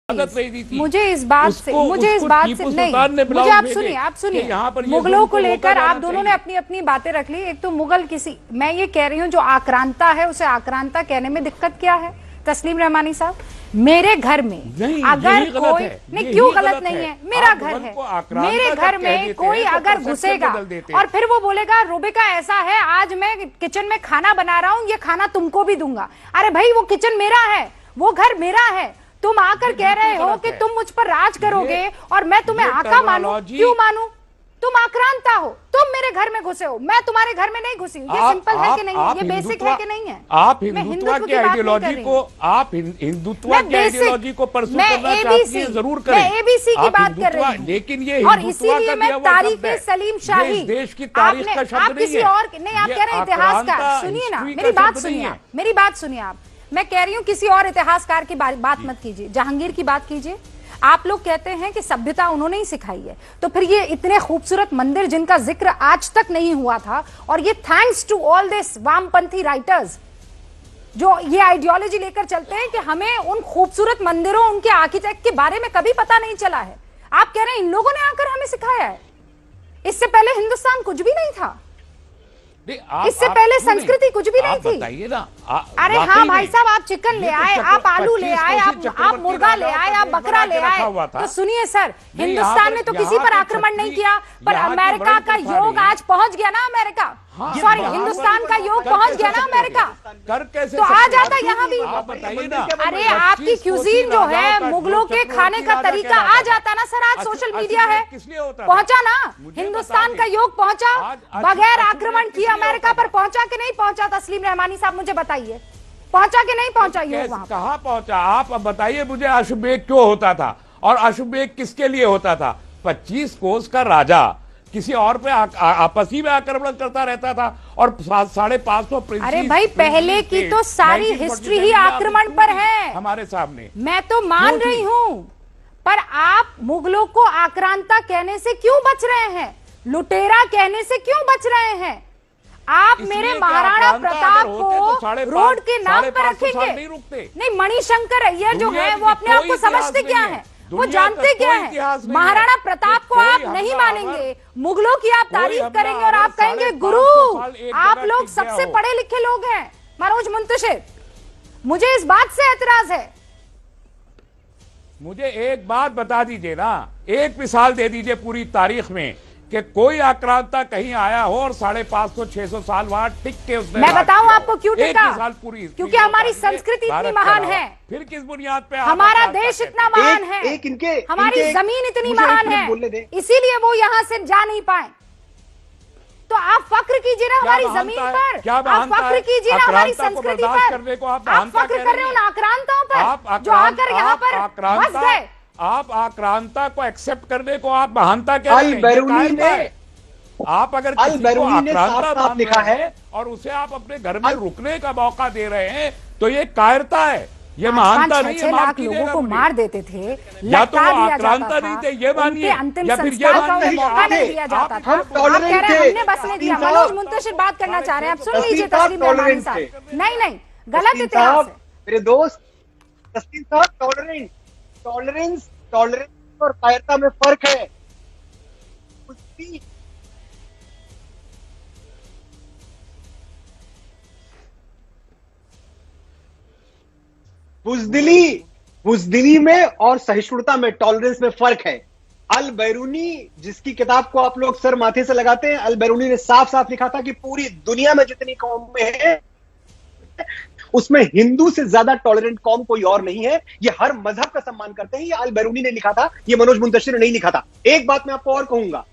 मुझे इस बात से नहीं, मुझे आप सुनिए मुगलों को लेकर आप दोनों ने अपनी अपनी बातें रख ली। एक तो मुगल मैं ये कह रही हूँ जो आक्रांता है उसे आक्रांता कहने में दिक्कत क्या है तस्लीम रहमानी साहब? मेरे घर में अगर कोई नहीं, क्यों गलत नहीं है? मेरा घर है, मेरे घर में कोई अगर घुसेगा और फिर वो बोलेगा रूबिका ऐसा है आज मैं किचन में खाना बना रहा हूँ, ये खाना तुमको भी दूंगा। अरे भाई वो किचन मेरा है, वो घर मेरा है, तुम आकर कह रहे हो कि तुम मुझ पर राज करोगे और मैं तुम्हें आका मानूं। क्यों मानूं? तुम आक्रांता हो, तुम मेरे घर में घुसे हो, मैं तुम्हारे घर में नहीं घुसी। ये सिंपल है कि नहीं है? ये बेसिक है कि नहीं है? आप हिंदुत्व की आइडियोलॉजी को परसू करना चाहती हैं, जरूर करें। मैं एबीसी की बात कर रही हूँ, लेकिन ये और इसीलिए मैं तारीख सलीम शाही देश की तारीख का शब्द नहीं है। नहीं, आप कह रहे हैं इतिहासकार। सुनिए ना, मेरी बात सुनिए आप। मैं कह रही हूँ किसी और इतिहासकार की बात मत कीजिए, जहांगीर की बात कीजिए। आप लोग कहते हैं कि सभ्यता उन्होंने ही सिखाई है, तो फिर ये इतने खूबसूरत मंदिर जिनका जिक्र आज तक नहीं हुआ था, और ये थैंक्स टू ऑल दिस वामपंथी राइटर्स जो ये आइडियोलॉजी लेकर चलते हैं कि हमें उन खूबसूरत मंदिरों, उनके आर्किटेक्ट के बारे में कभी पता नहीं चला है। आप कह रहे हैं इन लोगों ने आकर हमें सिखाया है। इससे पहले हिंदुस्तान कुछ भी नहीं था, इससे पहले संस्कृति कुछ भी नहीं थी। अरे हाँ भाई साहब, आप चिकन ले आए, आप आलू ले आए, आप मुर्गा ले आए, आप बकरा ले आए। तो सुनिए सर, हिंदुस्तान ने तो किसी पर आक्रमण नहीं किया, पर अमेरिका का योग आज पहुंच गया ना। अमेरिका सॉरी, हिंदुस्तान का योग पहुंच गया ना अमेरिका, तो आ जाता यहाँ भी। अरे आपकी क्यूजीन जो है, मुगलों के खाने का तरीका आ जाता ना सर। आज सोशल मीडिया है, पहुंचा ना, हिंदुस्तान का योग पहुंचा, बगैर आक्रमण किए अमेरिका पर पहुंचा कि नहीं पहुंचा? तस्लीम रहमानी साहब मुझे बताइए, पहुंचा कि नहीं पहुंचा? ये कहाँ पहुंचा? आप अब बताइए मुझे, अशुबेग क्यों होता था और अशुबेग किसके लिए होता था? 25 कोस का राजा किसी और पे आपस ही में आक्रमण करता रहता था, और 550 प्रिंसेस। अरे भाई, पहले की तो सारी हिस्ट्री ही आक्रमण पर है हमारे सामने। मैं तो मान रही हूं, पर आप मुगलों को आक्रांता कहने से क्यों बच रहे हैं? लुटेरा कहने से क्यों बच रहे हैं? आप मेरे महाराणा प्रताप को रोड के नाम पर रखेंगे? नहीं, मणिशंकर अय्यर जो है वो अपने आप को समझते क्या है? वो जानते क्या है? महाराणा प्रताप को आप नहीं मानेंगे, मुगलों की आप तारीफ करेंगे और आप कहेंगे गुरु आप लोग सबसे पढ़े लिखे लोग हैं। मनोज मुंतशिर, मुझे इस बात से एतराज है। मुझे एक बात बता दीजिए ना, एक मिसाल दे दीजिए पूरी तारीख में कि कोई आक्रांता कहीं आया हो और 550-600 साल वहां टिक के उसने। मैं बताऊं आपको क्यों टिका? पूरी क्योंकि हमारी संस्कृति इतनी महान है। फिर किस बुनियाद पे? हमारा देश इतना महान है, हमारी जमीन इतनी महान है, इसीलिए वो यहाँ से जा नहीं पाए। तो आप फक्र कीजिए ना हमारी जमीन पर, आप फक्र कीजिए ना हमारी संस्कृति पर। आप फक्र कर रहे हो ना आक्रांताओं पर जो आकर यहाँ पर बस गए। आप आक्रांता को एक्सेप्ट करने को आप महानता कह रहे हैं। आप अगर किसी को आक्रांता मान लिखा है और उसे आप अपने घर में रुकने का मौका दे रहे हैं, तो ये कायरता है, ये महानता नहीं है। 5-6 लोगों को मार देते थे, या तो वो आक्रांता नहीं थे ये मानिए, या फिर ये मानिए मौका नहीं दिया जाता था। आप कह रहे हैं हमने बस नहीं दिया। मनोज मुंतशिर बात करना चाह रहे हैं, आप सुन लीजिए तस्लीम रहमानी साहब। नहीं, गलत इतिहास है मेरे दोस्त। तस्लीम साहब, टॉलरेंस और कायरता में फर्क है। बुज़दिली में और सहिष्णुता में, टॉलरेंस में फर्क है। अल बैरूनी, जिसकी किताब को आप लोग सर माथे से लगाते हैं, अल बैरूनी ने साफ साफ लिखा था कि पूरी दुनिया में जितनी कौमें हैं उसमें हिंदू से ज्यादा टॉलरेंट कौम कोई और नहीं है। ये हर मजहब का सम्मान करते हैं। ये अल बैरूनी ने लिखा था, ये मनोज मुंतशिर ने नहीं लिखा था। एक बात मैं आपको और कहूंगा,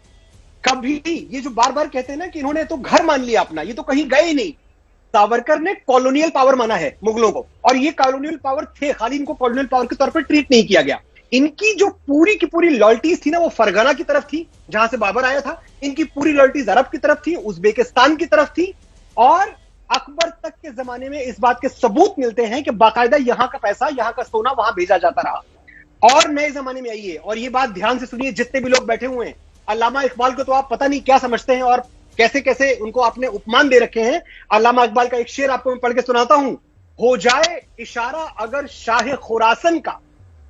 कभी ये जो बार बार कहते हैं ना कि इन्होंने तो घर मान लिया अपना, ये तो कहीं गए ही नहीं। सावरकर ने कॉलोनियल पावर माना है मुगलों को, और ये कॉलोनियल पावर थे, खाली इनको कॉलोनियल पावर के तौर पर ट्रीट नहीं किया गया। इनकी जो पूरी की पूरी लॉयल्टीज थी ना, वो फरगाना की तरफ थी जहां से बाबर आया था। इनकी पूरी लॉयल्टीज अरब की तरफ थी, उज्बेकिस्तान की तरफ थी, और अकबर तक के जमाने में इस बात के सबूत मिलते हैं कि बाकायदा यहां का पैसा, यहां का सोना वहां भेजा जाता रहा। और नए जमाने में आइए, और ये बात ध्यान से सुनिए जितने भी लोग बैठे हुए हैं, अल्लामा इकबाल को तो आप पता नहीं क्या समझते हैं और कैसे कैसे उनको आपने उपमान दे रखे हैं। अल्लामा इकबाल का एक शेर आपको मैं पढ़ के सुनाता हूं। हो जाए इशारा अगर शाह खुरासन का,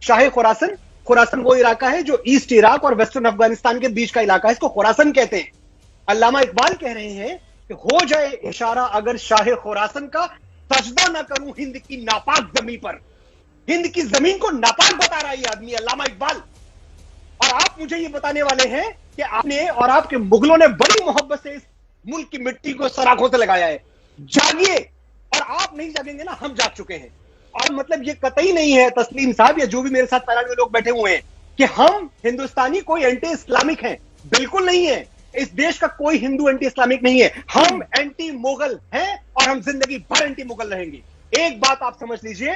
शाह खुरासन, खुरासन वो इलाका है जो ईस्ट इराक और वेस्टर्न अफगानिस्तान के बीच का इलाका है, इसको खुरासन कहते हैं। अल्लामा इकबाल कह रहे हैं कि हो जाए इशारा अगर शाह खुरासन का, सजदा ना करूं हिंद की नापाक जमीन पर। हिंद की जमीन को नापाक बता रहा है ये आदमी अल्लामा इकबाल। और आप मुझे ये बताने वाले हैं कि आपने और आपके मुगलों ने बड़ी मोहब्बत से इस मुल्क की मिट्टी को सराखों से लगाया है। जागिए, और आप नहीं जागेंगे ना, हम जाग चुके हैं। और मतलब ये कतई नहीं है तस्लीम साहब या जो भी मेरे साथ पैनल में लोग बैठे हुए हैं कि हम हिंदुस्तानी कोई एंटी इस्लामिक हैं, बिल्कुल नहीं है। इस देश का कोई हिंदू एंटी इस्लामिक नहीं है, हम एंटी मुगल हैं और हम जिंदगी भर एंटी मुगल रहेंगे। एक बात आप समझ लीजिए,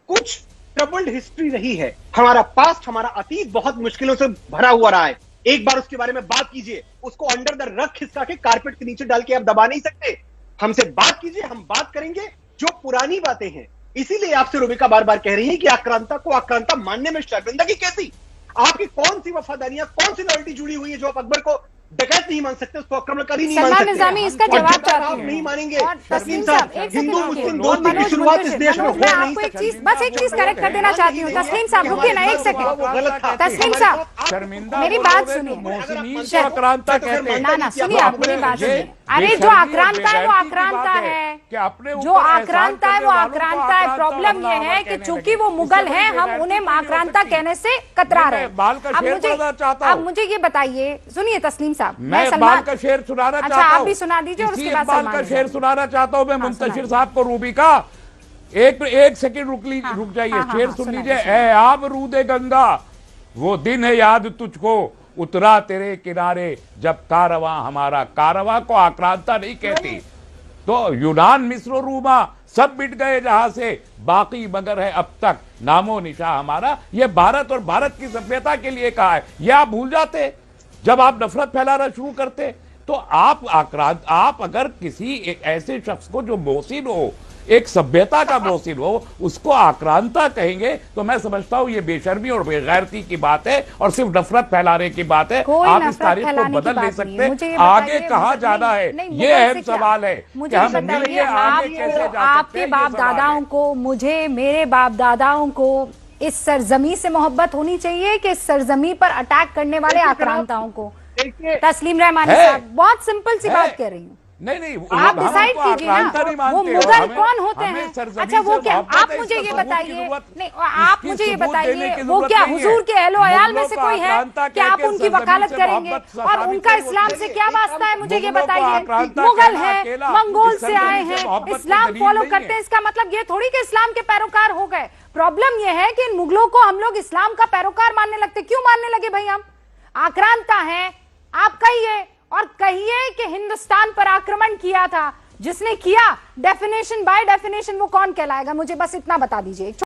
कुछ ट्रबल्ड हिस्ट्री रही है, हमारा पास्ट, हमारा अतीत बहुत मुश्किलों से भरा हुआ रहा है। एक बार उसके बारे में बात कीजिए, उसको अंडर द रग खिसका के कारपेट के नीचे डाल के आप दबा नहीं सकते। हमसे बात कीजिए, हम बात करेंगे जो पुरानी बातें हैं। इसीलिए आपसे रुबिका बार बार कह रही है कि आक्रांता को आक्रांता मानने में शर्मिंदगी कैसी? आपकी कौन सी वफादारियां, कौन सी लॉयल्टी जुड़ी हुई है जो आप अकबर को डकैत नहीं मान सकते, उसको आक्रमणकारी नहीं मान सकते? निजामी इसका जवाब चाहती आप नहीं मानेंगे। तस्लीम साहब, हिंदू मुस्लिम दोस्ती की शुरुआत इस देश में हो मैं नहीं आपको एक सकती। चीज, बस एक चीज करेक्ट कर देना चाहती हूँ। तस्लीम साहब रुकिए ना एक सेकंड। तस्लीम साहब मेरी बात सुनिए। ना ना सुनिए, आप मेरी बात सुनिए। अरे जो आक्रांता है वो आक्रांता है, जो आक्रांता है वो आक्रांता है। प्रॉब्लम ये है कि चूंकि वो मुगल हैं, हम उन्हें आक्रांता कहने से कतरा रहे हैं। अब मुझे ये बताइए, सुनिए तस्लीम साहब, मैं सलमान का शेर सुनाना अच्छा, चाहता हूं। आप भी सुना दीजिए और उसके बाद इकबाल का शेर सुनाना चाहता हूं मैं मुंतशिर साहब को। रूबिका एक सेकंड रुक जाइए, शेर सुन लीजिए। ए आब रूदे गंगा, वो दिन है याद तुझको, उतरा तेरे किनारे जब कारवां हमारा। कारवां को आक्रांता नहीं कहती। तो यूनान, मिस्र, रूमा सब मिट गए जहां से, बाकी मगर है अब तक नामो निशा हमारा। ये भारत और भारत की सभ्यता के लिए कहा है। ये आप भूल जाते जब आप नफरत फैलाना शुरू करते। तो आप अगर किसी एक ऐसे शख्स को जो मोहसिन हो, एक सभ्यता का मोहसिन हो, उसको आक्रांता कहेंगे, तो मैं समझता हूं ये बेशर्मी और बेगैरती की बात है और सिर्फ नफरत फैलाने की बात है। आप इस तारीख को बदल नहीं सकते। आगे कहाँ जाना है, ये अहम सवाल है कि हम मिलके आगे कैसे जा सकते हैं। आपके बाप दादाओं को, मुझे, मेरे बाप दादाओं को इस सरजमी से मोहब्बत होनी चाहिए कि इस सरजमी पर अटैक करने वाले आक्रांताओं को? तस्लीम रहमानी साहब, बहुत सिंपल सी बात कह रही हूँ। नहीं, आप डिसाइड कीजिए ना, वो मुगल कौन होते हैं? अच्छा वो क्या, आप मुझे ये बताइए, नहीं आप मुझे ये बताइए, वो क्या हुजूर के अहलो अयाल में से कोई है कि आप उनकी वकालत करेंगे? और उनका इस्लाम से क्या वास्ता है, मुझे ये बताइए। मुगल हैं, मंगोल से आए हैं, इस्लाम फॉलो करते हैं, इसका मतलब ये थोड़ी कि इस्लाम के पैरोकार हो गए। प्रॉब्लम यह है कि इन मुगलों को हम लोग इस्लाम का पैरोकार मानने लगते। क्यों मानने लगे भाई? हम आक्रांता हैं, आप कहिए, और कहिए कि हिंदुस्तान पर आक्रमण किया था। जिसने किया, डेफिनेशन बाय डेफिनेशन वो कौन कहलाएगा? मुझे बस इतना बता दीजिए।